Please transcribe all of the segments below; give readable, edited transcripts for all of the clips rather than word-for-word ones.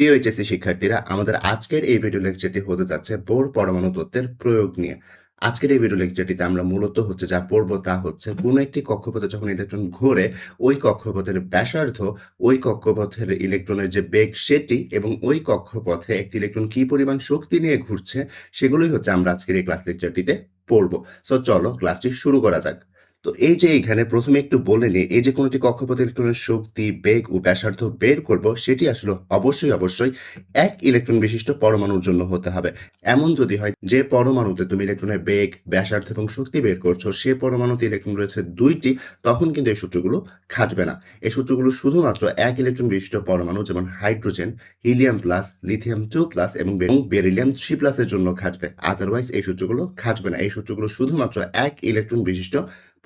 প্রিয় এইচএসসি শিক্ষার্থীরা, আমাদের আজকের এই ভিডিও লেকচারটি হতে যাচ্ছে বোর পরমাণু তত্ত্বের প্রয়োগ নিয়ে। আজকের এই ভিডিও লেকচারটিতে আমরা মূলত যা পড়বো তা হচ্ছে কোনো একটি কক্ষপথে যখন ইলেকট্রন ঘোরে, ওই কক্ষপথের ব্যাসার্ধ, ওই কক্ষপথের ইলেকট্রনের যে বেগ সেটি এবং ওই কক্ষপথে একটি ইলেকট্রন কি পরিমাণ শক্তি নিয়ে ঘুরছে সেগুলোই হচ্ছে আমরা আজকের এই ক্লাস লেকচারটিতে পড়বো। সো চলো ক্লাসটি শুরু করা যাক। তো এই যে এখানে প্রথমে একটু বলে নিই, এই যে কোনো একটি কক্ষপথে ইলেকট্রনের শক্তি, বেগ ও ব্যাসার্ধ বের করব, সেটি আসলে অবশ্যই এক ইলেকট্রন বিশিষ্ট পরমাণুর জন্য হতে হবে। এমন যদি হয় যে পরমাণুতে তুমি ইলেকট্রনের বেগ, ব্যাসার্ধ এবং শক্তি বের করছো, সে পরমাণুতে ইলেকট্রন রয়েছে দুইটি, তখন কিন্তু এই সূত্রগুলো খাটবে না। এই সূত্রগুলো শুধুমাত্র এক ইলেকট্রন বিশিষ্ট পরমাণু যেমন hydrogen, helium plus, lithium 2 plus এবং বেরিলিয়াম 3 প্লাসের জন্য খাটবে। আদারওয়াইজ এই সূত্রগুলো খাটবে না। এই সূত্রগুলো শুধুমাত্র এক ইলেকট্রন বিশিষ্ট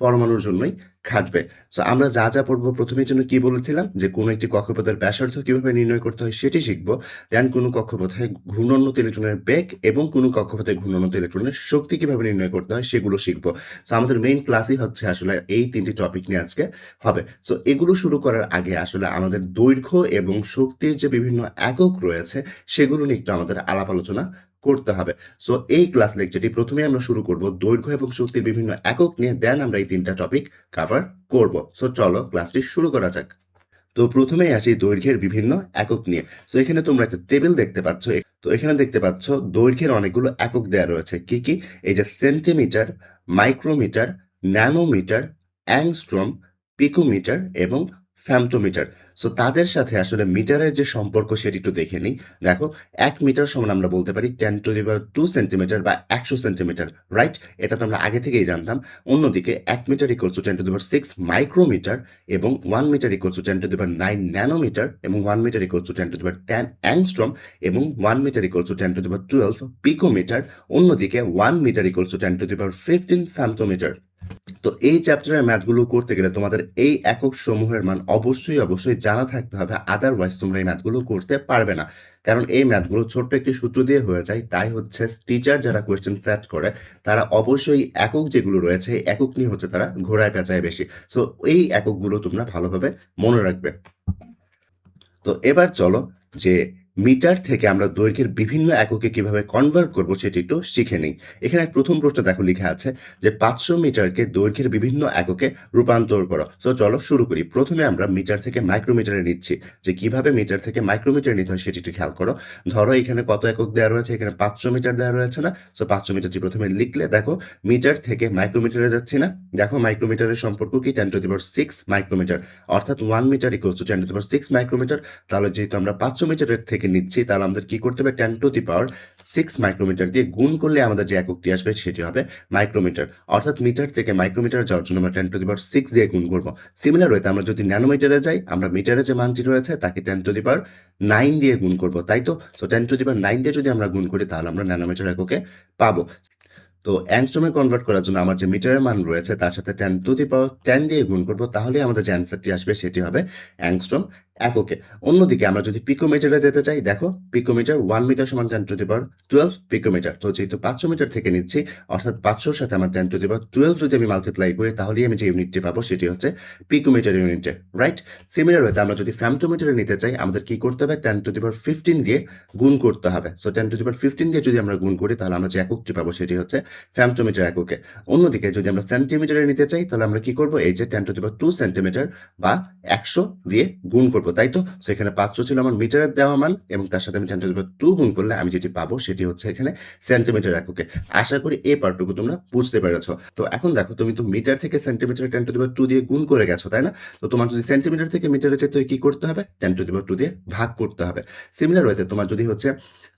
পরমাণুর জন্যই খাটবে। সো আমরা যা পড়বো, প্রথমের জন্য কি বলেছিলাম যে কোনো একটি কক্ষপথের ব্যাসার্ধ কিভাবে নির্ণয় করতে হয় সেটি শিখবো। দেন কোনো কক্ষপথে ঘূর্ণনত ইলেকট্রনের বেগ এবং কোনো কক্ষপথে ঘূর্ণনত ইলেকট্রনের শক্তি কিভাবে নির্ণয় করতে হয় সেগুলো শিখবো। সো আমাদের মেইন ক্লাসই হচ্ছে আসলে এই তিনটি টপিক নিয়ে আজকে হবে। সো এগুলো শুরু করার আগে আসলে আমাদের দৈর্ঘ্য এবং শক্তির যে বিভিন্ন একক রয়েছে সেগুলো নিয়ে একটু আমাদের আলাপ আলোচনা করতে হবে। সো এই ক্লাস লেকচারটি প্রথমে আমরা শুরু করব দৈর্ঘ্য এবং শক্তির বিভিন্ন একক নিয়ে, দেন আমরা এই তিনটা টপিক কভার করব। সো চলো ক্লাসটি শুরু করা যাক। তো প্রথমেই আসি দৈর্ঘ্যের বিভিন্ন একক নিয়ে। সো এখানে তোমরা একটা টেবিল দেখতে পাচ্ছ। তো এখানে দেখতে পাচ্ছ দৈর্ঘ্যের অনেকগুলো একক দেওয়া রয়েছে। কি কি? এই যে centimetre, micrometre, nanometre, angstrom, picometre এবং ফ্যামটোমিটার। সো তাদের সাথে আসলে মিটারের যে সম্পর্ক সেটি একটু দেখে নিই। দেখো, 1 মিটার সমান আমরা বলতে পারি 10⁻² সেন্টিমিটার বা 100 সেন্টিমিটার, রাইট? এটা তো আমরা আগে থেকেই জানতাম। অন্যদিকে 1 মিটার ইকুয়ালস টু 10⁶ মাইক্রোমিটার এবং 1 মিটার ইকুয়ালস টু 10⁹ ন্যানোমিটার এবং 1 মিটার ইকুয়ালস টু 10⁻10 অ্যাংস্ট্রম এবং 1 মিটার ইকুয়ালস টু 10⁻12 পিকোমিটার। অন্যদিকে 1 মিটার ইকুয়ালস টু 10⁻15 ফ্যামটোমিটার। তো এই চ্যাপ্টারের ম্যাথগুলো করতে গেলে তোমাদের এই একক সমূহের মান অবশ্যই জানা থাকতে হবে, আদারওয়াইজ তোমরা এই ম্যাথগুলো করতে পারবে না। কারণ এই ম্যাথগুলো ছোট্ট একটি সূত্র দিয়ে হয়ে যায়। তাই হচ্ছে টিচার যারা কোয়েশ্চেন সেট করে তারা অবশ্যই একক যেগুলো রয়েছে একক নিয়ে তারা ঘোরায় পেঁচায় বেশি। সো এই এককগুলো তোমরা ভালোভাবে মনে রাখবে। তো এবার চলো যে মিটার থেকে আমরা দৈর্ঘ্যের বিভিন্ন এককে কিভাবে কনভার্ট করব সেটি একটু শিখে নিই। এখানে প্রথম প্রশ্ন দেখো লেখা আছে যে 500 মিটারকে দৈর্ঘ্যের বিভিন্ন এককে রূপান্তর করো। তো চলো শুরু করি। প্রথমে আমরা মিটার থেকে মাইক্রোমিটারে নিচ্ছি। যে কিভাবে মিটার থেকে মাইক্রোমিটারে নিতে হয় সেটি একটু খেয়াল করো। ধরো এখানে কত একক দেওয়া রয়েছে, এখানে 500 মিটার দেওয়া রয়েছে না? সো 500 মিটারটি প্রথমে লিখলে, দেখো মিটার থেকে মাইক্রোমিটারে যাচ্ছি না? দেখো মাইক্রোমিটারের সম্পর্ক কি? 10⁶ মাইক্রোমিটার, অর্থাৎ 1 মিটার ইকুয়ালস টু 10⁶ মাইক্রোমিটার। তাহলে যেহেতু আমরা 500 মিটারের থেকে নিচ্ছি, তাহলে আমাদের কি করতে হবে? 10⁶ মাইক্রোমিটার দিয়ে গুণ করলে আমাদের যে এককটি আসবে সেটি হবে মাইক্রোমিটার। অর্থাৎ মিটার থেকে মাইক্রোমিটার যাওয়ার জন্য আমরা 10⁶ দিয়ে গুণ করবো। সিমিলার ওয়েতে আমরা যদি ন্যানোমিটারে যাই, আমরা মিটারে যে মানটি রয়েছে তাকে 10⁹ দিয়ে গুণ করবো, তাই তো? তো 10⁹ দিয়ে যদি আমরা গুণ করি তাহলে আমরা ন্যানোমিটার এককে পাবো। তো অ্যাংস্ট্রমে কনভার্ট করার জন্য আমার যে মিটারের মান রয়েছে তার সাথে 10⁻10 দিয়ে গুণ করব, তাহলে আমাদের যে অ্যান্সারটি আসবে সেটি হবে অ্যাংস্ট্রম এককে। অন্যদিকে আমরা যদি পিকোমিটারে যেতে চাই, দেখো পিকোমিটার 1 মিটার সমান 10⁻12 পিকোমিটার। তো যেহেতু 500 মিটার থেকে নিচ্ছি, অর্থাৎ 500-র সাথে আমার 10⁻12 যদি আমি মাল্টিপ্লাই করি, তাহলেই আমি যে ইউনিটটি পাবো সেটি হচ্ছে পিকোমিটার ইউনিটে, রাইট? সিমিলার ওয়েতে আমরা যদি ফ্যামটোমিটারে নিতে চাই, আমাদের কি করতে হবে? 10⁻15 দিয়ে গুণ করতে হবে। সো 10⁻15 দিয়ে যদি আমরা গুণ করি তাহলে আমরা যে এককটি পাবো সেটি হচ্ছে ফ্যামটোমিটার এককে। অন্যদিকে যদি আমরা সেন্টিমিটারে নিতে চাই, তাহলে আমরা কি করব? এই যে 10⁻2 সেন্টিমিটার বা 100 দিয়ে গুণ করব, তাই তো? সো এখানে 500 ছিল আমার মিটারের দেওয়া মান এবং তার সাথে আমি 10⁻2 গুণ করলে আমি যেটি পাবো সেটি হচ্ছে এখানে সেন্টিমিটার এককে। আশা করি এই পার্টটুকু তোমরা বুঝতে পেরেছো। তো এখন দেখো, তুমি তো মিটার থেকে সেন্টিমিটার 10⁻2 দিয়ে গুণ করে গেছো, তাই না? তো তোমার যদি সেন্টিমিটার থেকে মিটারে যেতে হয় কি করতে হবে? 10⁻2 দিয়ে ভাগ করতে হবে। সিমিলার ওয়েতে তোমার যদি হচ্ছে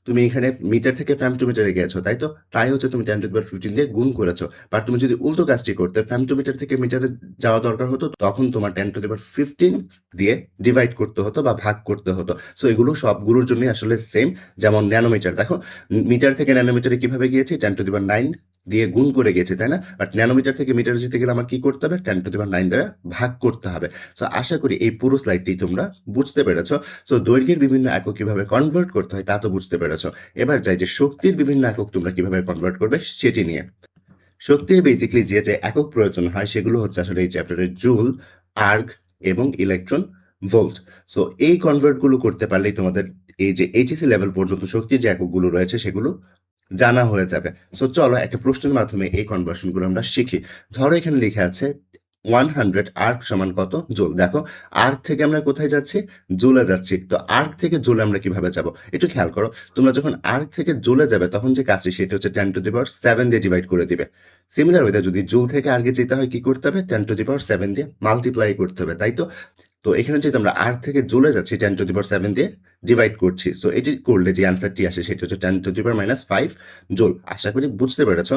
তুমি এখানে মিটার থেকে ফ্যামটোমিটারে গেছো, তাই তো? তাই হচ্ছে তুমি 10⁻15 দিয়ে গুণ করেছো। বাট তুমি যদি উল্টো কাজটি করতে, ফ্যামটোমিটার থেকে মিটারে যাওয়া দরকার হতো, তখন তোমার 10⁻15 দিয়ে ডিভাইড করতে হতো বা ভাগ করতে হতো। সো এগুলো সবগুলোর জন্য আসলে সেম। যেমন ন্যানোমিটার, দেখো মিটার থেকে ন্যানোমিটারে কিভাবে গিয়েছি? 10⁹ দিয়ে গুণ করে গেছে, তাই না? বাট ন্যানোমিটার থেকে মিটারে যেতে গেলে আমার কি করতে হবে? 10⁹ দ্বারা ভাগ করতে হবে। সো আশা করি এই পুরো স্লাইডটি তোমরা বুঝতে পেরেছো। সো দৈর্ঘ্যের বিভিন্ন একক কিভাবে কনভার্ট করতে হয় তা তো বুঝতে পেরেছো। এবার যাই যে শক্তির বিভিন্ন একক তোমরা কিভাবে কনভার্ট করবে সেটি নিয়ে। শক্তির বেসিক্যালি যে একক প্রয়োজন হয় সেগুলো হচ্ছে আসলে এই চ্যাপ্টারের জুল, আর্গ এবং ইলেকট্রন, ভোল্ট। সো এই কনভার্টগুলো করতে পারলেই তোমাদের এই যে এইচএসসি লেভেল পর্যন্ত শক্তির যে এককগুলো রয়েছে সেগুলো জানা হয়ে যাবে। সো চলো একটা প্রশ্নের মাধ্যমে এই কনভার্সনগুলো আমরা শিখি। ধরো এখানে লিখে আছে 100 আর্ক সমান কত জুল। দেখো আর্ক থেকে আমরা কোথায় যাচ্ছি? জুলে যাচ্ছি। তো আর্ক থেকে জুলে আমরা কিভাবে যাব? একটু খেয়াল করো, তোমরা যখন আর্ক থেকে জুলে যাবে তখন যে কাজটি সেটা হচ্ছে 10⁻7 দিয়ে ডিভাইড করে দিবে। সিমিলার ওয়েতে যদি জুল থেকে আর্কে যেতে হয় কি করতে হবে? 10⁻7 দিয়ে মাল্টিপ্লাই করতে হবে, তাই তো? তো এখানে যেহেতু আমরা আর থেকে জুলে যাচ্ছি 10⁻7 দিয়ে ডিভাইড করছি, সো এটি করলে যে অ্যান্সারটি আসে সেটা হচ্ছে 10⁻⁻5 জুল। আশা করি বুঝতে পেরেছ।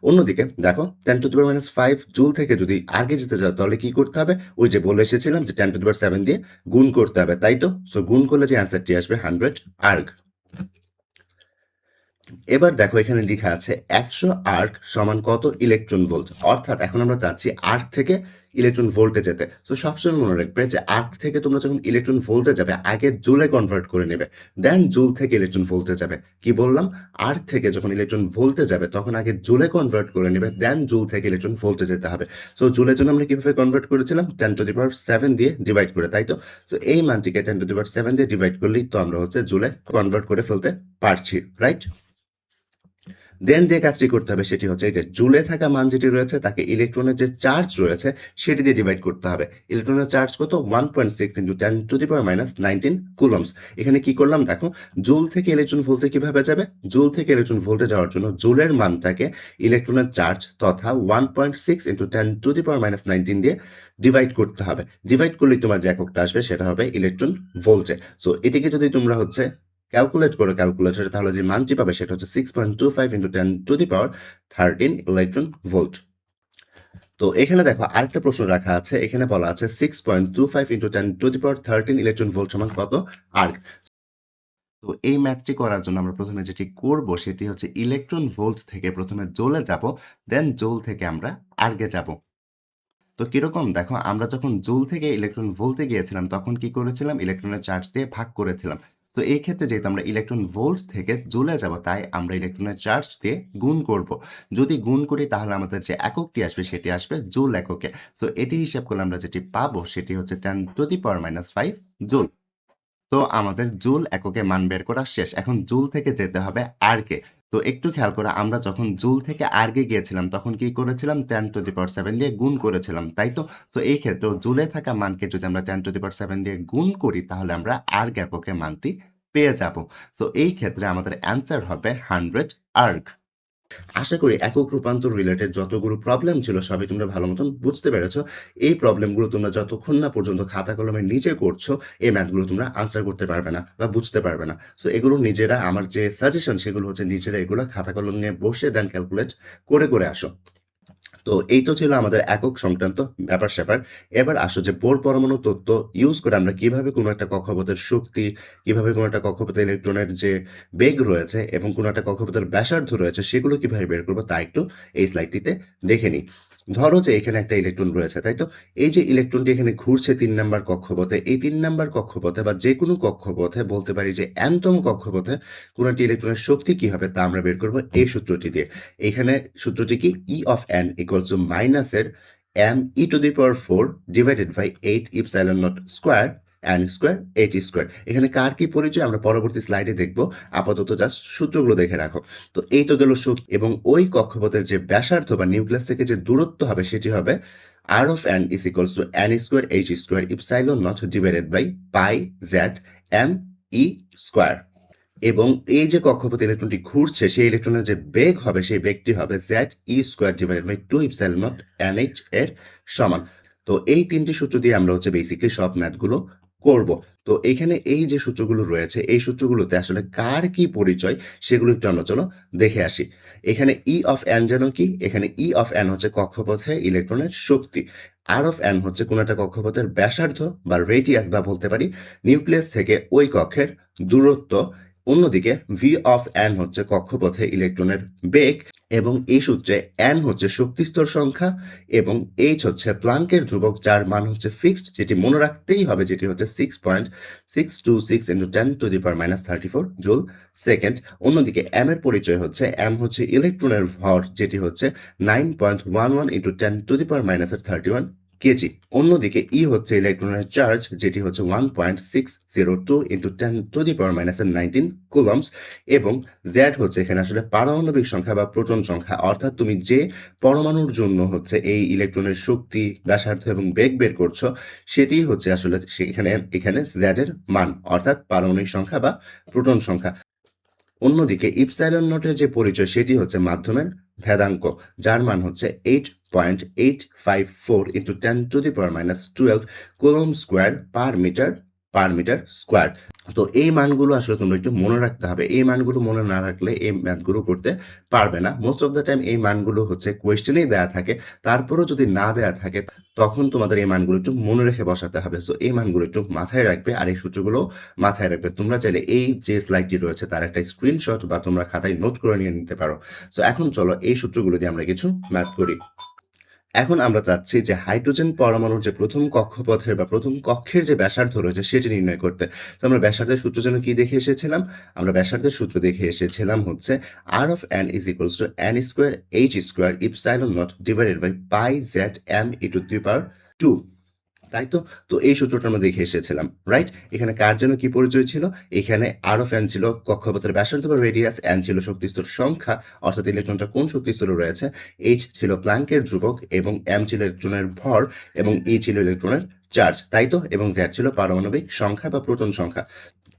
অন্যদিকে দেখো 10⁻⁵ জুল থেকে যদি আগে যেতে যাও তাহলে কি করতে হবে? ওই যে বলে এসেছিলাম যে 10⁻7 দিয়ে গুণ করতে হবে, তাই তো? সো গুণ করলে যে অ্যান্সারটি আসবে 100 আর্গ। এবার দেখো এখানে লেখা আছে 100 আর্ক সমান কত ইলেকট্রন ভোল্ট। অর্থাৎ এখন আমরা চাচ্ছি আর্ক থেকে ইলেকট্রন ভোল্টে যেতে। তো সবসময় মনে রাখবে যে আর্ক থেকে তোমরা যখন ইলেকট্রন ভোল্টে যাবে আগে জুলে কনভার্ট করে নেবে, দেন জুল থেকে ইলেকট্রন ভোল্টে যাবে। কি বললাম? আর্ক থেকে যখন ইলেকট্রন ভোল্টে যাবে তখন আগে জুলে কনভার্ট করে নেবে, দেন জুল থেকে ইলেকট্রন ভোল্টে যেতে হবে। সো জুলের জন্য আমরা কিভাবে কনভার্ট করেছিলাম? 10⁻7 দিয়ে ডিভাইড করে, তাই তো? সো এই মানটিকে 10⁻7 দিয়ে ডিভাইড করলেই তো আমরা হচ্ছে জুলে কনভার্ট করে ফেলতে পারছি, রাইট? দেন যে কাজটি করতে হবে সেটি হচ্ছে এই যে জুলে থাকা মান যেটি রয়েছে তাকে ইলেকট্রনের যে চার্জ রয়েছে সেটি দিয়ে ডিভাইড করতে হবে। ইলেকট্রনের চার্জ কত? 1.6 × 10⁻⁻19 কুলম্বস। এখানে কি করলাম দেখো, জুল থেকে ইলেকট্রন ভোল্টে কিভাবে যাবে? জুল থেকে ইলেকট্রন ভোল্টে যাওয়ার জন্য জুলের মানটাকে ইলেকট্রনের চার্জ তথা 1.6 × 10⁻⁻19 দিয়ে ডিভাইড করতে হবে। ডিভাইড করলেই তোমার যে এককটা আসবে সেটা হবে ইলেকট্রন ভোল্টে। সো এটিকে যদি তোমরা হচ্ছে ক্যালকুলেট করো ক্যালকুলেটরে, তাহলে যে মানটি পাবে সেটা হচ্ছে 6.25 × 10⁻13 ইলেকট্রন ভোল্ট। তো এখানে দেখো আরেকটা প্রশ্ন রাখা আছে, এখানে বলা আছে 6.25 × 10⁻13 ইলেকট্রন ভোল্ট সমান কত আর্ক। তো এই ম্যাথটি করার জন্য আমরা প্রথমে যেটি করব সেটি হচ্ছে ইলেকট্রন ভোল্ট থেকে প্রথমে জোলে যাব, দেন জোল থেকে আমরা আর্গে যাব। তো কিরকম দেখো, আমরা যখন জুল থেকে ইলেকট্রন ভোল্টে গিয়েছিলাম তখন কি করেছিলাম? ইলেকট্রনের চার্জ দিয়ে ভাগ করেছিলাম। তো এই ক্ষেত্রে যেহেতু আমরা ইলেকট্রন ভোল্ট থেকে জুলে যাব তাই আমরা ইলেকট্রনের চার্জ দিয়ে গুণ করব। যদি গুণ করি তাহলে আমাদের যে এককটি আসবে সেটি আসবে জুল এককে। তো এটি হিসাব করলে আমরা যেটি পাবো সেটি হচ্ছে 10⁻⁵ জুল। তো আমাদের জুল এককে মান বের করা শেষ। এখন জুল থেকে যেতে হবে আর্গে। তো একটু খেয়াল করে, আমরা যখন জুল থেকে আর্গে গিয়েছিলাম তখন কি করেছিলাম? 10⁻7 দিয়ে গুণ করেছিলাম, তাই তো? তো এই ক্ষেত্রে জুলে থাকা মানকে যদি আমরা 10⁻7 দিয়ে গুণ করি তাহলে আমরা আর্গ এককে মানটি পেয়ে যাব। সো এই ক্ষেত্রে আমাদের অ্যান্সার হবে 100 আর্গ। আশা করি একক রূপান্তর রিলেটেড যতগুলো প্রবলেম ছিল সবই তোমরা ভালো মতন বুঝতে পেরেছো। এই প্রবলেমগুলো তোমরা যতক্ষণ না পর্যন্ত খাতা কলমে নিজে করছো এই ম্যাথগুলো তোমরা আনসার করতে পারবে না বা বুঝতে পারবে না। সো এগুলো নিজেরা, আমার যে সাজেশন সেগুলো হচ্ছে নিজেরা এগুলো খাতা কলম নিয়ে বসে দেন ক্যালকুলেট করে করে আসো। তো এই তো ছিল আমাদের একক সংক্রান্ত ব্যাপার স্যাপার। এবার আসো যে বোর পরমাণু তত্ত্ব ইউজ করে আমরা কিভাবে কোনো একটা কক্ষপথের শক্তি, কিভাবে কোনো একটা কক্ষপথের ইলেকট্রনের যে বেগ রয়েছে এবং কোনো একটা কক্ষপথের ব্যাসার্ধ রয়েছে সেগুলো কিভাবে বের করবো তা একটু এই স্লাইডটিতে দেখে নিই। ধরো যে এখানে একটা ইলেকট্রন রয়েছে, তাই তো? এই যে ইলেকট্রনটি এখানে ঘুরছে 3 নাম্বার কক্ষপথে, এই 3 নাম্বার কক্ষপথে বা যে কোনো কক্ষপথে, বলতে পারি যে nতম কক্ষপথে কোনো একটি ইলেকট্রনের শক্তি কি হবে তা আমরা বের করবো এই সূত্রটি দিয়ে। এখানে সূত্রটি কি? E of n equals to মাইনাসের m e⁴ divided by 8 epsilon naught square n square h square. এখানে কার কি পরিচয় আমরা পরবর্তী স্লাইডে দেখব, আপাতত জাস্ট সূত্রগুলো দেখে রাখো। তো এই তো গেল শক্তি, এবং ওই কক্ষপথের যে ব্যাসার্ধ বা নিউক্লিয়াস থেকে যে দূরত্ব হবে সেটি হবে r of n is equals to n square h square epsilon naught divided by pi Z m e square. এবং এই যে কক্ষপথে ইলেকট্রনটি ঘুরছে সেই ইলেকট্রনের যে বেগ হবে সেই বেগটি হবে Z E square divided by 2 epsilon naught N H এর সমান। তো এই তিনটি সূত্র দিয়ে আমরা হচ্ছে বেসিক্যালি সব ম্যাথগুলো করব। তো এখানে এই যে সূত্রগুলো রয়েছে এই সূত্রগুলোতে আসলে কার কি পরিচয় সেগুলো একটু আমরা চলো দেখে আসি। এখানে ই অফ এন যেন কি? এখানে ই অফ এন হচ্ছে কক্ষপথে ইলেকট্রনের শক্তি, আর অফ এন হচ্ছে কোনো একটা কক্ষপথের ব্যাসার্ধ বা রেডিয়াস বা বলতে পারি নিউক্লিয়াস থেকে ওই কক্ষের দূরত্ব। অন্যদিকে ভি অফ এন হচ্ছে কক্ষপথে ইলেকট্রনের বেগ, এবং এই সূত্রে এন হচ্ছে শক্তিস্তর সংখ্যা এবং এইচ হচ্ছে প্লাঙ্কের ধ্রুবক যার মান হচ্ছে ফিক্সড, যেটি মনে রাখতেই হবে, যেটি হচ্ছে 6.626 × 10⁻34 জুল সেকেন্ড। অন্যদিকে এম এর পরিচয় হচ্ছে, এম হচ্ছে ইলেকট্রনের ভর যেটি হচ্ছে 9.11 × 10⁻31 কেজি। অন্যদিকে ই হচ্ছে ইলেকট্রনের চার্জ, যেটি হচ্ছে 1.602 ইন্টু 10⁻⁻19 কুলম্বস, এবং জেড হচ্ছে এখানে আসলে পারমাণবিক সংখ্যা বা প্রোটন সংখ্যা, অর্থাৎ তুমি যে পরমাণুর জন্য হচ্ছে এই ইলেকট্রনের শক্তি, ব্যাসার্ধ এবং বেগ বের করছো, সেটি হচ্ছে আসলে এখানে জেড এর মান, অর্থাৎ পারমাণবিক সংখ্যা বা প্রোটন সংখ্যা। অন্যদিকে ইপসাইলন নটের যে পরিচয়, সেটি হচ্ছে মাধ্যমের ভেদাঙ্ক, যার মান হচ্ছে 8.854 into 10⁻⁻12 coulomb square per metre square. তো এই মানগুলো আসলে তোমরা একটু মনে রাখতে হবে। এই মানগুলো মনে না রাখলে এই ম্যাথগুলো করতে পারবে না। মোস্ট অফ দ্য টাইম এই মানগুলো হচ্ছে কোয়েশ্চেনেই দেয়া থাকে, তারপরেও যদি না দেয়া থাকে তখন তোমাদের এই মানগুলো একটু মনে রেখে বসাতে হবে। সো এই মানগুলো একটু মাথায় রাখবে, আর এই সূত্রগুলো মাথায় রাখবে। তোমরা চাইলে এই যে স্লাইডটি রয়েছে তার একটা স্ক্রিনশট বা তোমরা খাতায় নোট করে নিয়ে নিতে পারো। সো এখন চলো এই সূত্রগুলো দিয়ে আমরা কিছু ম্যাথ করি। এখন আমরা চাচ্ছি যে হাইড্রোজেন পরমাণুর যে প্রথম কক্ষপথের বা প্রথম কক্ষের যে ব্যাসার্ধ রয়েছে সেটি নির্ণয় করতে। তো আমরা ব্যাসার্ধের সূত্র যেন কি দেখে এসেছিলাম? আমরা ব্যাসার্ধের সূত্র দেখে এসেছিলাম হচ্ছে R of n is equals to n square h square epsilon naught divided by pi z m e to the power 2, তাই তো? তো এই সূত্রটা আমরা দেখে এসেছিলাম, রাইট? এখানে কার জন্য কি পরিচয় ছিল? এখানে আর অফ এন ছিল কক্ষপথের ব্যাসার্ধ বা রেডিয়াস, এন ছিল শক্তিস্তর সংখ্যা, অর্থাৎ ইলেকট্রনটা কোন শক্তিস্তরে রয়েছে, এইচ ছিল প্ল্যাঙ্কের ধ্রুবক, এবং এম ছিল ইলেকট্রনের ভর, এবং ই ছিল ইলেকট্রনের চার্জ, তাই তো? এবং জেড ছিল পারমাণবিক সংখ্যা বা প্রোটন সংখ্যা,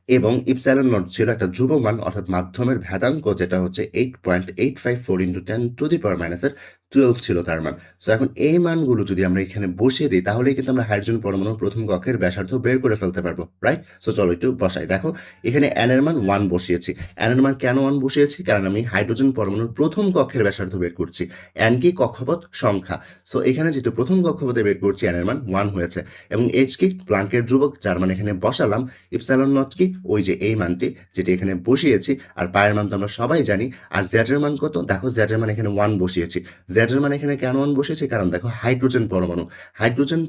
এবং ইপসাইলন নট ছিল একটা ধ্রুবমান, অর্থাৎ মাধ্যমের ভেদাঙ্ক, যেটা হচ্ছে 8.854 ইন্টু 10⁻⁻12 ছিল তার মান। সো এখন এই মানগুলো যদি আমরা এখানে বসিয়ে দিই, তাহলেই কিন্তু আমরা হাইড্রোজেন পরমাণুর প্রথম কক্ষের ব্যাসার্ধ বের করে ফেলতে পারবো, রাইট? সো চলো একটু বসাই। দেখো এখানে এন এর মান 1 বসিয়েছি। এন এর মান কেন 1 বসিয়েছি? কারণ আমি হাইড্রোজেন পরমাণুর প্রথম কক্ষের ব্যাসার্ধ বের করছি। এন কি? কক্ষপথ সংখ্যা। সো এখানে যেহেতু প্রথম কক্ষপথে বের করছি, এন এর মান 1 হয়েছে, এবং এইচ কি? প্ল্যাঙ্কের ধ্রুবক, যার মান এখানে বসালাম। ইপসাইলন নট কি? ওই যে এই মানটি যেটি এখানে বসিয়েছি, আর পায়ের মান তো আমরা সবাই জানি। আর জেড এর মান কত? দেখো জেড এর মান এখানে 1 বসিয়েছি। জেড এর মান এখানে কেন 1 বসিয়েছি? কারণ দেখো হাইড্রোজেন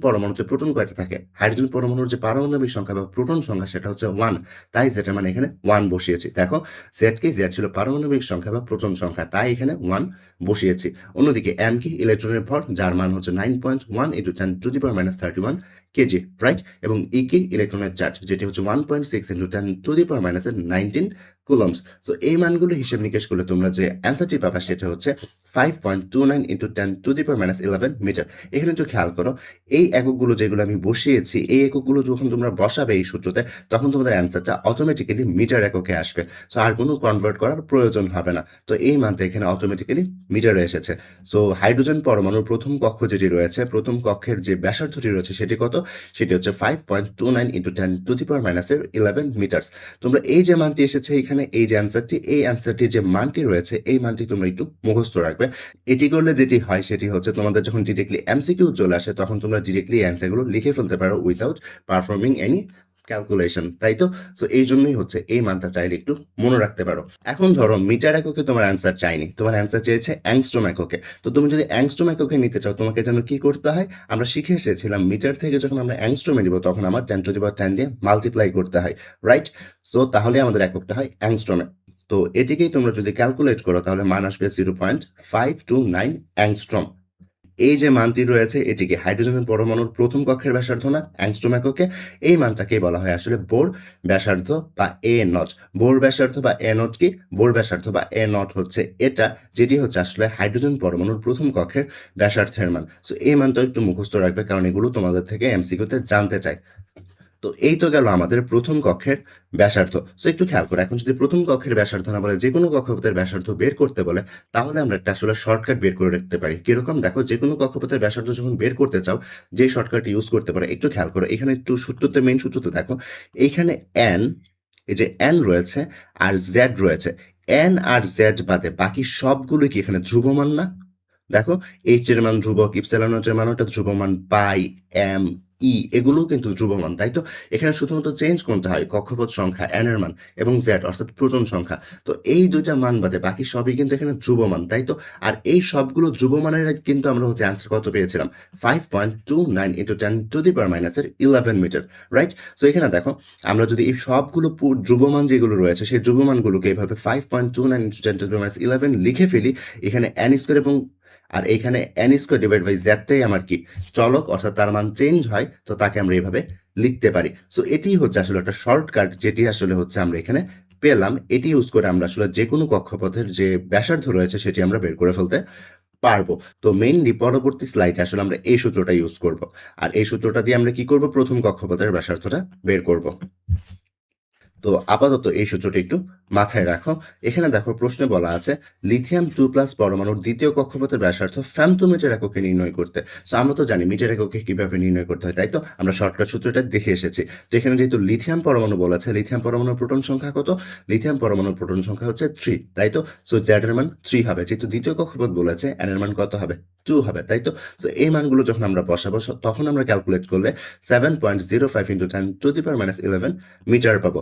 পরমাণুতে প্রোটন কয়টা থাকে? হাইড্রোজেন পরমাণুর যে পারমাণবিক সংখ্যা বা প্রোটন সংখ্যা সেটা হচ্ছে 1, তাই জেড এর মান এখানে 1 বসিয়েছি। দেখো জেড কি? জেড ছিল পারমাণবিক সংখ্যা বা প্রোটন সংখ্যা, তাই এখানে 1 বসিয়েছি। অন্যদিকে এম কি? ইলেকট্রনের ভর, যার মান হচ্ছে 9.1 ইন্টু 10⁻⁻31 কেজি, রাইট? এবং ই কি? ইলেকট্রনের চার্জ, যেটি হচ্ছে 1.6 ইন্টু 10⁻⁻19 কুলম্বস। সো এই মানগুলো হিসেব নিকেশ করলে তোমরা যে অ্যান্সারটি পাবা সেটা হচ্ছে 5.29 ইন্টু 10⁻11 মিটার। এখানে একটু খেয়াল করো, এই এককগুলো যেগুলো আমি বসিয়েছি, এই এককগুলো যখন তোমরা বসাবে এই সূত্রতে, তখন তোমাদের অ্যান্সারটা অটোমেটিক্যালি মিটার এককে আসবে। সো আর কোনো কনভার্ট করার প্রয়োজন হবে না। তো এই মানটা এখানে অটোমেটিক্যালি মিটারে এসেছে। সো হাইড্রোজেন পরমাণুর প্রথম কক্ষ যেটি রয়েছে, প্রথম কক্ষের যে ব্যাসার্ধটি রয়েছে সেটি কত? সেটি হচ্ছে 5.29 ইন্টু 10⁻11 মিটার্স। তোমরা এই যে মানটি এসেছে এখানে, এই যে অ্যান্সারটি, এই অ্যান্সারটির যে মানটি রয়েছে, এই মানটি তোমরা একটু মুখস্থ রাখবে। এটি করলে যেটি হয় সেটি হচ্ছে তোমাদের যখন ডিরেক্টলি এমসিকিউ চলে আসে, তখন তোমরা ডিরেক্টলি অ্যান্সারগুলো লিখে ফেলতে পারো উইথাউট পারফর্মিং এনি ক্যালকুলেশন, তাই তো? সো এই জন্যই হচ্ছে এই মানটা চাইলে একটু মনে রাখতে পারো। এখন ধরো মিটার এককে তোমার অ্যান্সার চাইনি, তোমার অ্যান্সার চেয়েছে অ্যাংস্ট্রম এককে। তো তুমি যদি অ্যাংস্ট্রম এককে নিতে চাও, তোমাকে যেন কি করতে হয়? আমরা শিখে এসেছিলাম মিটার থেকে যখন আমরা অ্যাংস্ট্রমে নিব, তখন আমার 10⁻10 দিয়ে মাল্টিপ্লাই করতে হয়, রাইট? সো তাহলে আমাদের এককটা হয় অ্যাংস্ট্রমে। তো এটিকেই তোমরা যদি ক্যালকুলেট করো, তাহলে মান আসবে 0.529 অ্যাংস্ট্রম। এই যে মানটি রয়েছে, এটিকে হাইড্রোজেনের পরমাণুর প্রথম কক্ষের ব্যাসার্ধ না, অ্যাংস্ট্রম এককে। এই মানটাকেই বলা হয় আসলে বোর ব্যাসার্ধ বা এ নট। বোর ব্যাসার্ধ বা এ নট কি? বোর ব্যাসার্ধ বা এ নট হচ্ছে এটা, যেটি হচ্ছে আসলে হাইড্রোজেন পরমাণুর প্রথম কক্ষের ব্যাসার্ধের মান। সো এই মানটা একটু মুখস্থ রাখবে, কারণ এগুলো তোমাদের থেকে এমসিকিউতে জানতে চাই। তো এই তো গেল আমাদের প্রথম কক্ষের ব্যাসার্ধ। সো একটু খেয়াল করো, এখন যদি প্রথম কক্ষের ব্যাসার্ধ না বলে, যে কোনো কক্ষপথের ব্যাসার্ধ বের করতে বলে, তাহলে আমরা একটা আসলে শর্টকাট বের করে রাখতে পারি। কিরকম? দেখো, যে কোনো কক্ষপথের ব্যাসার্ধ যখন বের করতে চাও, যে শর্টকাট ইউজ করতে পারো, একটু খেয়াল করো। এখানে একটু সূত্রতে, মেইন সূত্রতে দেখো, এইখানে এন, এই যে এন রয়েছে আর জেড রয়েছে, এন আর জেড বাদে বাকি সবগুলো কি এখানে ধ্রুবমান না? দেখো, এইচ এর মান ধ্রুবক, ইপসিলন এর মান ওটা ধ্রুবমান, পাই, এম, ই এগুলোও কিন্তু ধ্রুবমান, তাই তো? এখানে শুধুমাত্র চেঞ্জ করতে হয় কক্ষপথ সংখ্যা এন এর মান এবং জেড অর্থাৎ প্রোটন সংখ্যা। তো এই দুইটা মান বাদে বাকি সবই কিন্তু এখানে ধ্রুবমান, তাই তো? আর এই সবগুলো ধ্রুবমানের কিন্তু আমরা হচ্ছে অ্যান্সার কত পেয়েছিলাম? 5.29 ইন্টু 10⁻11 মিটার, রাইট? সো এখানে দেখো, আমরা যদি এই সবগুলো ধ্রুবমান যেগুলো রয়েছে, সেই ধ্রুবমানগুলোকে এভাবে 5.29 ইন্টু 10⁻11 লিখে ফেলি, এখানে এন স্কোয়ার এবং আর এইখানে এন স্কোয়ার ডিভাইড বাই জেডটাই আমার কি চলক, অর্থাৎ তার মান চেঞ্জ হয়, তো তাকে আমরা এইভাবে লিখতে পারি। সো এটি হচ্ছে আসলে একটা শর্টকাট, যেটি আসলে হচ্ছে আমরা এখানে পেলাম। এটি ইউজ করে আমরা আসলে যে কোনো কক্ষপথের যে ব্যাসার্ধ রয়েছে সেটি আমরা বের করে ফেলতে পারবো। তো মেইনলি পরবর্তী স্লাইডে আসলে আমরা এই সূত্রটা ইউজ করব। আর এই সূত্রটা দিয়ে আমরা কি করব, প্রথম কক্ষপথের ব্যাসার্ধটা বের করব। তো আপাতত এই সূত্রটি একটু মাথায় রাখো। এখানে দেখো প্রশ্নে বলা আছে লিথিয়াম 2+ পরমাণুর দ্বিতীয় কক্ষপথের ব্যাসার্ধ ফেমটোমিটার এককে নির্ণয় করতে। তো আমরা তো জানি মিটার এককে কিভাবে নির্ণয় করতে হয়, তাই তো আমরা শর্টকাট সূত্রটা দেখে এসেছি। তো এখানে যেহেতু লিথিয়াম পরমাণু বলেছে, লিথিয়াম পরমাণুর প্রোটন সংখ্যা কত? লিথিয়াম পরমাণুর প্রোটন সংখ্যা হচ্ছে 3, তাই তো? সো জেড এর মান 3 হবে। যেহেতু দ্বিতীয় কক্ষপথ বলেছে, এন এর মান কত হবে? 2 হবে, তাই তো? সো এই মানগুলো যখন আমরা বসাবো তখন আমরা ক্যালকুলেট করলে 7.05 × 10⁻11 মিটার পাবো।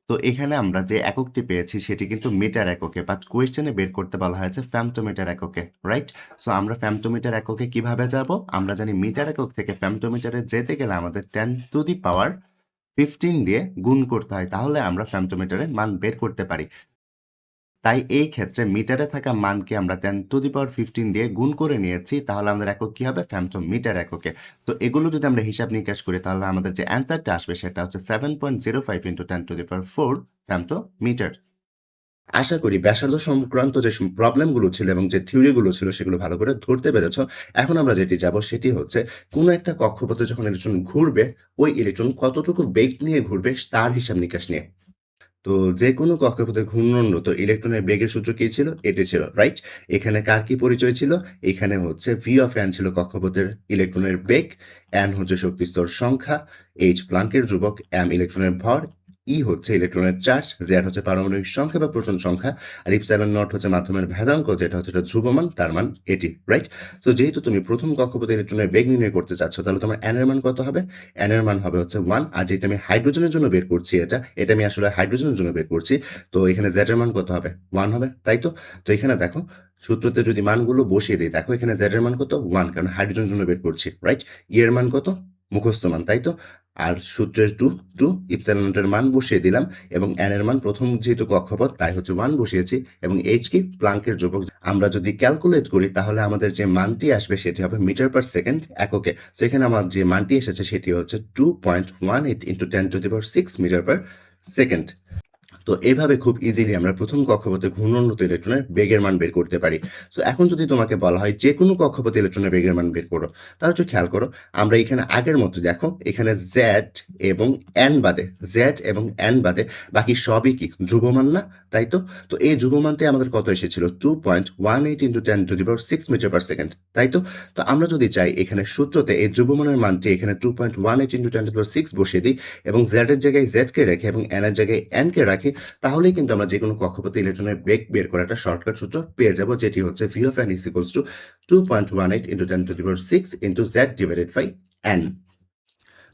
তো এখানে আমরা যে এককটি পেয়েছি সেটি কিন্তু মিটার এককে, বাট কোয়েশ্চেনে বের করতে বলা হয়েছে ফেমটোমিটার এককে, রাইট? সো আমরা ফেমটোমিটার এককে কিভাবে যাব? আমরা জানি মিটার একক থেকে ফেমটোমিটারে যেতে গেলে আমাদের 10⁻15 দিয়ে গুণ করতে হয়, তাহলে আমরা ফেমটোমিটারে মান বের করতে পারি। তাই এই ক্ষেত্রে মিটারে থাকা মানকে আমরা 10⁻15 দিয়ে গুণ করে নিয়েছি, তাহলে আমাদের একক কি হবে? ফেমটোমিটার এককে। তো এগুলো যদি আমরা হিসাব নিকাশ করি তাহলে আমাদের যে অ্যান্সারটা আসবে সেটা হচ্ছে 7.05 × 10⁴ ফেমটোমিটার। আশা করি ব্যাসার্ধ সংক্রান্ত যে প্রবলেমগুলো ছিল এবং যে থিওরিগুলো ছিল সেগুলো ভালো করে ধরতে পেরেছ। এখন আমরা যেটি যাব সেটি হচ্ছে কোনো একটা কক্ষপথে যখন ইলেকট্রন ঘুরবে, ওই ইলেকট্রন কতটুকু বেগ নিয়ে ঘুরবে তার হিসাব নিকাশ নিয়ে। তো যে কোনো কক্ষপথে ঘূর্ণনরত ইলেকট্রনের বেগের সূত্র কি ছিল? এটি ছিল, রাইট? এখানে কার কি পরিচয় ছিল? এখানে হচ্ছে ভি অফ এন ছিল কক্ষপথের ইলেকট্রনের বেগ, এন হচ্ছে শক্তি স্তর সংখ্যা, এইচ প্লাঙ্কের ধ্রুবক, এম ইলেকট্রনের ভর, ই হচ্ছে ইলেকট্রনের চার্জ, জেড হচ্ছে পারমাণবিক সংখ্যা বা প্রোটন সংখ্যা, আর ইপসাইলন নট হচ্ছে মাধ্যমের ভেদাঙ্ক, যেটা হচ্ছে এটা ধ্রুবমান, তার মান এটি, রাইট? তো যেহেতু তুমি প্রথম কক্ষপথে ইলেকট্রনের বেগ নির্ণয় করতে চাচ্ছ, তাহলে তোমার এন এর মান কত হবে? এন এর মান হবে হচ্ছে 1। আর যেহেতু আমি হাইড্রোজেনের জন্য বের করছি, এটা আমি আসলে হাইড্রোজেনের জন্য বের করছি, তো এখানে জেড এর মান কত হবে? 1 হবে, তাই তো? তো এখানে দেখো সূত্রতে যদি মানগুলো বসিয়ে দিই, দেখো এখানে জেড এর মান কত? 1, কারণ হাইড্রোজেনের জন্য বের করছি, রাইট? ই এর মান কত? মুখস্থ মান, তাই তো? আর সূত্রের 2 ইপসাইলন নটের মান বসিয়ে দিলাম, এবং এন এর মান প্রথম যেহেতু কক্ষপথ তাই হচ্ছে 1 বসিয়েছি, এবং এইচ কি প্লাঙ্কের ধ্রুবক। আমরা যদি ক্যালকুলেট করি তাহলে আমাদের যে মানটি আসবে সেটি হবে মিটার পার সেকেন্ড এককে। তো এখানে আমার যে মানটি এসেছে সেটি হচ্ছে 2.18 × 10⁶ মিটার পার সেকেন্ড। তো এভাবে খুব ইজিলি আমরা প্রথম কক্ষপথে ঘূর্ণনরত ইলেকট্রনের বেগের মান বের করতে পারি। সো এখন যদি তোমাকে বলা হয় যে কোনো কক্ষপথে ইলেকট্রনের বেগের মান বের করো, তাহলে একটু খেয়াল করো, আমরা এখানে আগের মতো দেখো এখানে জেড এবং এন বাদে, জেড এবং এন বাদে বাকি সবই কি ধ্রুবমান না, তাই তো? তো এই ধ্রুবমানটি আমাদের কত এসেছিল? 2.18 × 10⁶ মিটার পার সেকেন্ড, তাই তো? তো আমরা যদি চাই এখানে সূত্রতে এই ধ্রুবমানের মানটি এখানে 2.18 × 10⁶ বসিয়ে দিই, এবং জেড এর জায়গায় জেড কে রেখে এবং এন এর জায়গায় এন কে রাখি, তাহলেই কিন্তু আমরা যে কোনো কক্ষপথে ইলেকট্রনের বেগ বের করার একটা শর্টকাট সূত্র পেয়ে যাব, যেটি হচ্ছে V of N is equals to 2.18 × 10⁶ Z divided by N.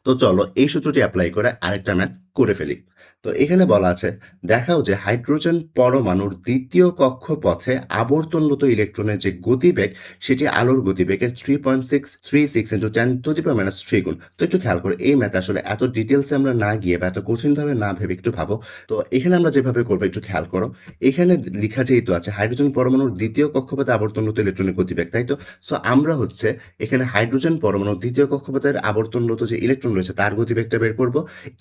তো চলো এই সূত্রটি অ্যাপ্লাই করে আরেকটা ম্যাথ করে ফেলি। তো এখানে বলা আছে দেখাও যে হাইড্রোজেন পরমাণুর দ্বিতীয় কক্ষপথে আবর্তনরত ইলেকট্রনের যে গতিবেগ সেটি আলোর গতিবেগের 3.636 × 10⁻³ গুণ। তো একটু খেয়াল করে এই ম্যাথ আসলে এত ডিটেলসে আমরা না গিয়ে বা এত কঠিনভাবে না ভেবে একটু ভাবো। তো এখানে আমরা যেভাবে করবো একটু খেয়াল করো, এখানে লেখা যেহেতু আছে হাইড্রোজেন পরমাণুর দ্বিতীয় কক্ষপথে আবর্তনরত ইলেকট্রনের গতিবেগ, তাই তো? সো আমরা হচ্ছে এখানে হাইড্রোজেন পরমাণুর দ্বিতীয় কক্ষপথের আবর্তনরত যে ইলেকট্রন রয়েছে তার গতিবেগটা বের করব,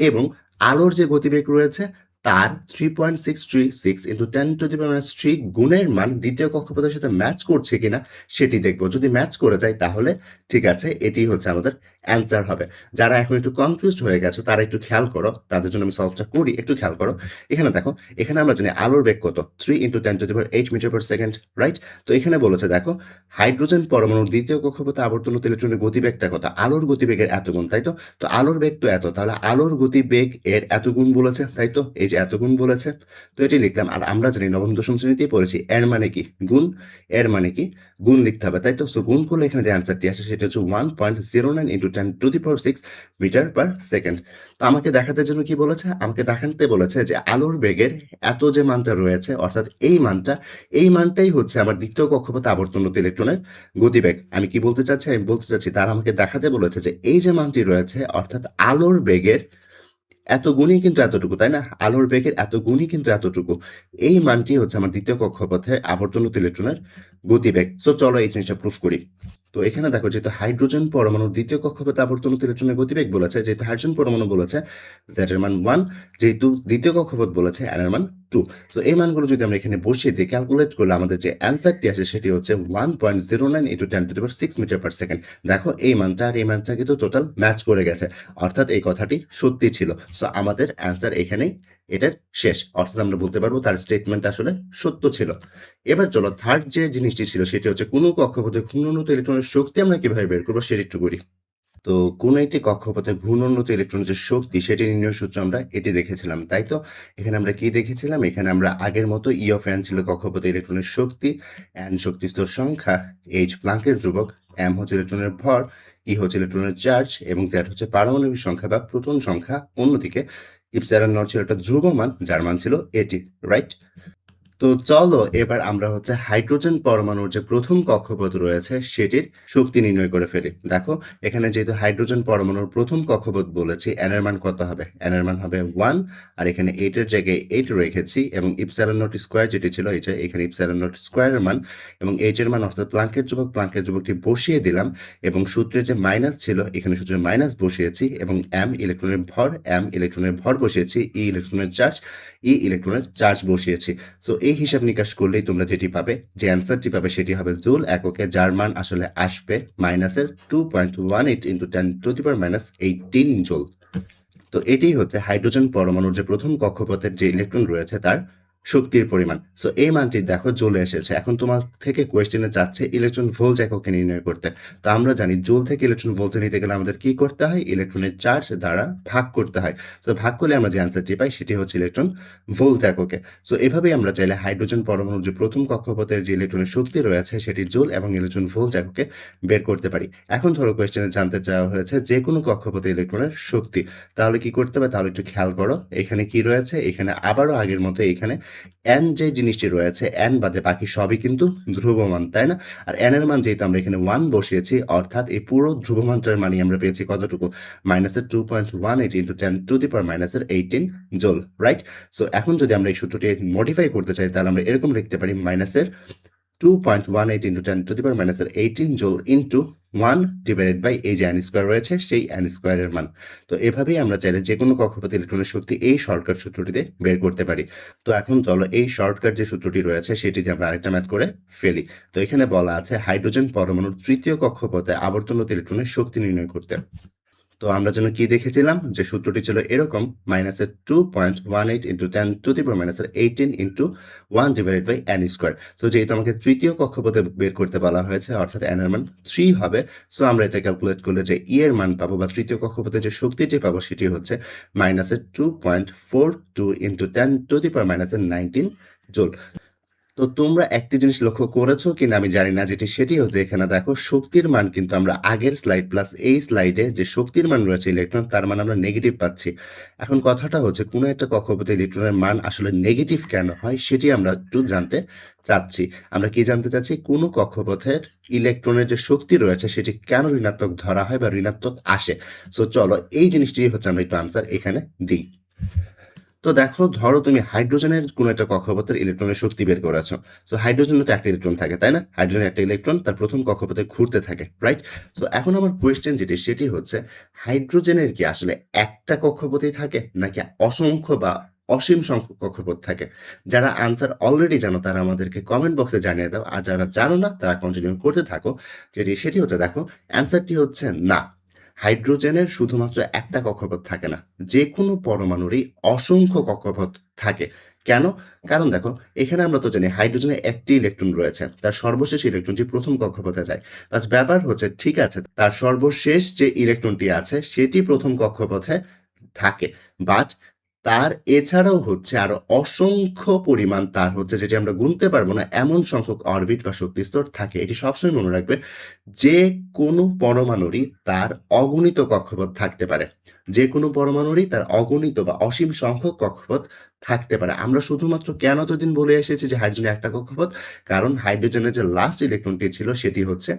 এবং আলোর যে গতিবেগ রয়েছে তার 3.636 × 10⁻³ গুণের মান দ্বিতীয় কক্ষপথের সাথে ম্যাচ করছে কিনা সেটি দেখব। যদি ম্যাচ করে যায় তাহলে ঠিক আছে, এটি হচ্ছে আমাদের অ্যান্সার হবে। যারা এখন একটু কনফিউজড হয়ে গেছো তারা একটু খেয়াল করো, তাদের জন্য আমি সলভটা করি, একটু খেয়াল করো। এখানে দেখো, এখানে আমরা জানি আলোর বেগ কত? 3 × 10⁸ মিটার পার সেকেন্ড, রাইট? তো এখানে বলেছে দেখো হাইড্রোজেন পরমাণুর দ্বিতীয় কক্ষপথে আবর্তনরত ইলেকট্রনের গতিবেগটা কত? আলোর গতিবেগের এত গুণ, তাই তো? তো আলোর বেগ তো এত, তাহলে আলোর গতিবেগ এর এত গুণ বলেছে, তাই তো? এই যে এত গুণ বলেছে, তো এটি লিখলাম। আর আমরা জানি নবম দশম শ্রেণীতেই পড়েছি এর মানে কি গুণ, এর মানে কি গুণ লিখতে হবে, তাই তো? সো গুণ করলে এখানে যে অ্যান্সারটি আসে সেটা হচ্ছে 1.09 × 10⁻⁶ মিটার পার সেকেন্ড। তো আমাকে দেখাতে জন্য কি বলেছে? আমাকে দেখাতে বলেছে যে আলোর বেগের এত যে মানটা রয়েছে, অর্থাৎ এই মানটাই হচ্ছে আমার দ্বিতীয় কক্ষপথে আবর্তনরত ইলেকট্রনের গতিবেগ। আমি কি বলতে চাচ্ছি? আমি বলতে চাচ্ছি তারা আমাকে দেখাতে বলেছে যে এই যে মানটি রয়েছে, অর্থাৎ আলোর বেগের এত গুণই কিন্তু এতটুকু, তাই না? আলোর বেগের এত গুণই কিন্তু এতটুকু। এই মানটি হচ্ছে আমার দ্বিতীয় কক্ষপথে আবর্তনত ইলেকট্রনের গতিবেগ। সো চলো এই জিনিসটা প্রুফ করি। তো এখানে দেখো যেহেতু হাইড্রোজেন পরমাণুর দ্বিতীয় কক্ষপথে আবর্তনত ইলেকট্রনের গতিবেগ বলেছে, যেহেতু হাইড্রোজেন পরমাণু বলেছে z এর মান 1, যেহেতু দ্বিতীয় কক্ষপথ বলেছে n এর মান 2। তো এই মানগুলো যদি আমরা এখানে বসিয়ে দিই, ক্যালকুলেট করলে আমাদের যে অ্যান্সারটি আসে সেটি হচ্ছে 1.09 × 10⁶ মিটার পার সেকেন্ড। দেখো এই মানটা আর এই মানটা কিন্তু টোটাল ম্যাচ করে গেছে, অর্থাৎ এই কথাটি সত্যি ছিল। সো আমাদের অ্যান্সার এখানেই এটার শেষ, অর্থাৎ আমরা বলতে পারবো তার স্টেটমেন্ট আসলে সত্য ছিল। এবার চলো থার্ড যে জিনিসটি ছিল সেটি হচ্ছে কোনো কক্ষপথে ঘূর্ণনত ইলেকট্রনের শক্তি আমরা কিভাবে বের করবো সেটি একটু করি। তো কোনো একটি কক্ষপথে ঘূর্ণনত ইলেকট্রনের যে শক্তি সেটি নির্ণয় সূত্র আমরা এটি দেখেছিলাম, তাই তো? এখানে আমরা কি দেখেছিলাম? এখানে আমরা আগের মতো ই অফ এন ছিল কক্ষপথে ইলেকট্রনের শক্তি, এন শক্তি স্তর সংখ্যা, এইচ প্লাঙ্কের ধ্রুবক, এম হচ্ছে ইলেকট্রনের ভর, ই হচ্ছে ইলেকট্রনের চার্জ এবং জেড হচ্ছে পারমাণবিক সংখ্যা বা প্রোটন সংখ্যা। অন্যদিকে ইপসিলন নট ছিল একটা ধ্রুবমান যার মান ছিল এটি, রাইট? তো চলো এবার আমরা হচ্ছে হাইড্রোজেন পরমাণুর যে প্রথম কক্ষপথ রয়েছে সেটির শক্তি নির্ণয় করে ফেলি। দেখো এখানে যেহেতু হাইড্রোজেন পরমাণুর প্রথম কক্ষপথ বলেছি, এন এর মান কত হবে? এন এর মান হবে 1, আর এখানে 8 এর জায়গায় 8 রেখেছি এবং ইপসিলন নট স্কয়ার যেটি ছিল এই যে এখানে ইপসিলন নট স্কয়ারের মান এবং এইচ এর মান অর্থাৎ প্লাঙ্কের ধ্রুবকটি বসিয়ে দিলাম এবং সূত্রে যে মাইনাস ছিল এখানে সূত্রে মাইনাস বসিয়েছি এবং এম ইলেকট্রনের ভর বসিয়েছি, ই ইলেকট্রনের চার্জ বসিয়েছি। সো এই হিসাব নিকাশ করলেই তোমরা যেটি পাবে, যে অ্যান্সারটি পাবে সেটি হবে জুল এককে, যার মান আসলে আসবে মাইনাসের 2.18 × 10⁻18 জুল। তো এটি হচ্ছে হাইড্রোজেন পরমাণুর যে প্রথম কক্ষপথের যে ইলেকট্রন রয়েছে তার শক্তির পরিমাণ। সো এই মানটি দেখো চলে এসেছে। এখন তোমার থেকে কোয়েশ্চেনে চাচ্ছে ইলেকট্রন ভোল্ট এককে নির্ণয় করতে। তো আমরা জানি জুল থেকে ইলেকট্রন ভোল্টে নিতে গেলে আমাদের কি করতে হয়? ইলেকট্রনের চার্জ দ্বারা ভাগ করতে হয়। সো ভাগ করলে আমরা যে অ্যান্সারটি পাই সেটি হচ্ছে ইলেকট্রন ভোল্ট এককে। সো এভাবেই আমরা চাইলে হাইড্রোজেন পরমাণুর যে প্রথম কক্ষপথের যে ইলেকট্রনের শক্তি রয়েছে সেটি জুল এবং ইলেকট্রন ভোল্ট এককে বের করতে পারি। এখন ধরো কোয়েশ্চেনে জানতে চাওয়া হয়েছে যে কোনো কক্ষপথে ইলেকট্রনের শক্তি, তাহলে কি করতে হবে? তাহলে একটু খেয়াল করো এখানে কি রয়েছে, এখানে আবারও আগের মতো এখানে এন যে জিনিসটি রয়েছে, এন বাদে বাকি সবই কিন্তু ধ্রুবমান, তাই না? আর এন এর মান যেহেতু আমরা এখানে 1 বসিয়েছি, অর্থাৎ এই পুরো ধ্রুবমানটার মানই আমরা পেয়েছি কতটুকু? মাইনাসের 2.18 × 10⁻18 জুল, রাইট? সো এখন যদি আমরা এই সূত্রটি মডিফাই করতে চাই তাহলে আমরা এরকম লিখতে পারি মাইনাসের 2.18 × 10⁻18 জুল ইন্টু 1 ডিভাইডেড বাই এই যে n স্কয়ার রয়েছে সেই n স্কয়ারের মান। তো এভাবেই আমরা চাইলে যে কোনো কক্ষপথে ইলেকট্রনের শক্তি এই শর্টকাট সূত্রটিতে বের করতে পারি। তো এখন চলো এই শর্টকাট যে সূত্রটি রয়েছে সেটি দিয়ে আমরা আরেকটা ম্যাথ করে ফেলি। তো এখানে বলা আছে হাইড্রোজেন পরমাণুর তৃতীয় কক্ষপথে আবর্তনত ইলেকট্রনের শক্তি নির্ণয় করতে। তো আমরা যেন কি দেখেছিলাম যে সূত্রটি ছিল এরকম, মাইনাসের 2.18 × 10⁻18 into 1 divided by n square. So যেহেতু আমাকে তৃতীয় কক্ষপথে বের করতে বলা হয়েছে অর্থাৎ n এর মান 3 হবে। সো আমরা এটা ক্যালকুলেট করলে যে ই এর মান পাবো বা তৃতীয় কক্ষপথে যে শক্তিটি পাবো সেটি হচ্ছে মাইনাসের 2.42 × 10⁻19 জুল। তো তোমরা একটি জিনিস লক্ষ্য করেছো কিনা আমি জানি না, সেটি হচ্ছে এখানে দেখো শক্তির মান কিন্তু আমরা আগের স্লাইড প্লাস এই স্লাইডে যে শক্তির মান রয়েছে ইলেকট্রন তার মান আমরা নেগেটিভ পাচ্ছি। এখন কথাটা হচ্ছে কোনো একটা কক্ষপথে ইলেকট্রনের মান আসলে নেগেটিভ কেন হয় সেটি আমরা একটু জানতে চাচ্ছি। আমরা কি জানতে চাচ্ছি? কোনো কক্ষপথের ইলেকট্রনের যে শক্তি রয়েছে সেটি কেন ঋণাত্মক ধরা হয় বা ঋণাত্মক আসে। সো চলো এই জিনিসটি হচ্ছে আমরা একটু আনসার এখানে দিই। তো দেখো ধরো তুমি হাইড্রোজেনের কোনো একটা কক্ষপথের ইলেকট্রনের শক্তি বের করেছো। সো হাইড্রোজেনের তো একটা ইলেকট্রন থাকে, তাই না? হাইড্রোজেনের একটা ইলেকট্রন তার প্রথম কক্ষপথে ঘুরতে থাকে, রাইট? সো এখন আমার কোয়েশ্চেন সেটি হচ্ছে হাইড্রোজেনের কি আসলে একটা কক্ষপথেই থাকে নাকি অসংখ্য বা অসীম সংখ্যক কক্ষপথ থাকে? যারা আনসার অলরেডি জানো তারা আমাদেরকে কমেন্ট বক্সে জানিয়ে দাও, আর যারা জানো না তারা কন্টিনিউ করতে থাকো। সেটি হচ্ছে দেখো অ্যান্সারটি হচ্ছে না, হাইড্রোজেনের শুধুমাত্র একটা কক্ষপথ থাকে না, যে কোনো পরমাণুরই অসংখ্য কক্ষপথ থাকে। কেন? কারণ দেখো এখানে আমরা তো জানি হাইড্রোজেনে একটি ইলেকট্রন রয়েছে, তার সর্বশেষ ইলেকট্রনটি প্রথম কক্ষপথে যায়। বাট ব্যাপার হচ্ছে ঠিক আছে তার সর্বশেষ যে ইলেকট্রনটি আছে সেটি প্রথম কক্ষপথে থাকে, বাট তার এছাড়াও হচ্ছে আরো অসংখ্য পরিমাণ তার হচ্ছে যেটি আমরা গুনতে পারবো না এমন সংখ্যক অরবিট বা শক্তিস্তর থাকে। এটি সবসময় মনে রাখবে যে কোনো পরমাণুরই তার অগণিত কক্ষপথ থাকতে পারে। যে কোনো পরমাণুরই তার অগণিত বা অসীম সংখ্যক কক্ষপথ থাকতে পারে। আমরা শুধুমাত্র কেন এতদিন বলে এসেছি যে হাইড্রোজেনের একটা কক্ষপথ? কারণ হাইড্রোজেনের যে লাস্ট ইলেকট্রনটি ছিল সেটি হচ্ছে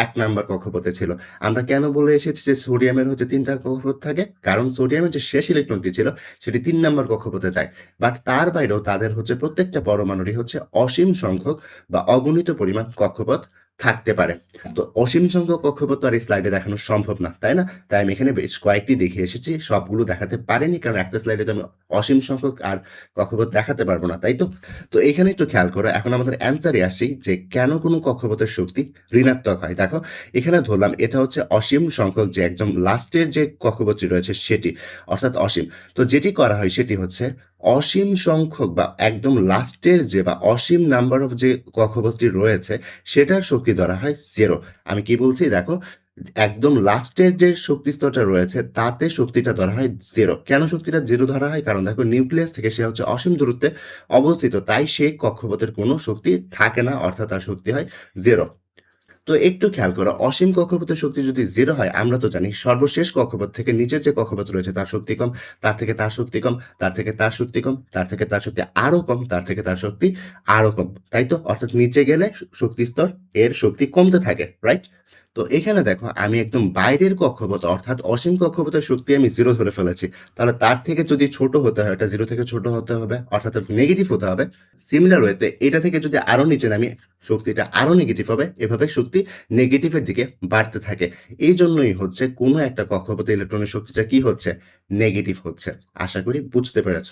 ১ নাম্বার কক্ষপথে ছিল। আমরা কেন বলে এসেছি যে সোডিয়ামের হচ্ছে ৩ টা কক্ষপথ থাকে? কারণ সোডিয়ামের যে শেষ ইলেকট্রনটি ছিল সেটি ৩ নাম্বার কক্ষপথে যায়। বাট তার বাইরেও তাদের হচ্ছে প্রত্যেকটা পরমাণুরই হচ্ছে অসীম সংখ্যক বা অগণিত পরিমাণ কক্ষপথ থাকতে পারে। তো অসীম সংখ্যক কক্ষপথ তো আর এই স্লাইডে দেখানো সম্ভব না, তাই না? তাই আমি এখানে বেশ কয়েকটি দেখিয়ে এসেছি। সবগুলো দেখাতে পারিনি কারণ একটা স্লাইডে তো আমি অসীম সংখ্যক আর কক্ষপথ দেখাতে পারবো না, তাই তো? তো এখানে একটু খেয়াল করো। এখন আমাদের অ্যান্সারে আসি যে কেন কোনো কক্ষপথের শক্তি ঋণাত্মক হয়। দেখো এখানে ধরলাম এটা হচ্ছে অসীম সংখ্যক যে একদম লাস্টের যে কক্ষপথটি রয়েছে সেটি, অর্থাৎ অসীম। তো যেটি করা হয় সেটি হচ্ছে অসীম সংখ্যক বা একদম লাস্টের যে বা অসীম নাম্বার অফ যে কক্ষপথটি রয়েছে সেটার শক্তি ধরা হয় 0। আমি কি বলছি দেখো, একদম লাস্টের যে শক্তি স্তরটা রয়েছে তাতে শক্তিটা ধরা হয় 0। কেন শক্তিটা 0 ধরা হয়? কারণ দেখো নিউক্লিয়াস থেকে সে হচ্ছে অসীম দূরত্বে অবস্থিত। তাই সেই কক্ষপথের কোনো শক্তি থাকে না, অর্থাৎ তার শক্তি হয় 0। তো একটু খেয়াল করো, অসীম কক্ষপথের শক্তি যদি 0 হয়, আমরা তো জানি সর্বশেষ কক্ষপথ থেকে নিচের যে কক্ষপথ রয়েছে তার শক্তি কম, তার থেকে তার শক্তি কম, তার থেকে তার শক্তি কম, তার থেকে তার শক্তি আরো কম, তার থেকে তার শক্তি আরো কম। তাই তো? অর্থাৎ নিচে গেলে শক্তি স্তর এর শক্তি কমতে থাকে, রাইট? তো এখানে দেখো আমি একদম বাইরের কক্ষপথ অর্থাৎ অসীম কক্ষপথের শক্তি আমি 0 ধরে ফেলেছি। তাহলে তার থেকে যদি ছোট হতে হয়, এটা 0 থেকে ছোট হতে হবে, অর্থাৎ নেগেটিভ হতে হবে। সিমিলার ওয়েতে এটা থেকে যদি আরো নিচে নামি শক্তিটা আরো নেগেটিভ হবে। এভাবে শক্তি নেগেটিভের দিকে বাড়তে থাকে। এই জন্যই হচ্ছে কোনো একটা কক্ষপথে ইলেকট্রনের শক্তিটা কি হচ্ছে? নেগেটিভ হচ্ছে। আশা করি বুঝতে পেরেছ।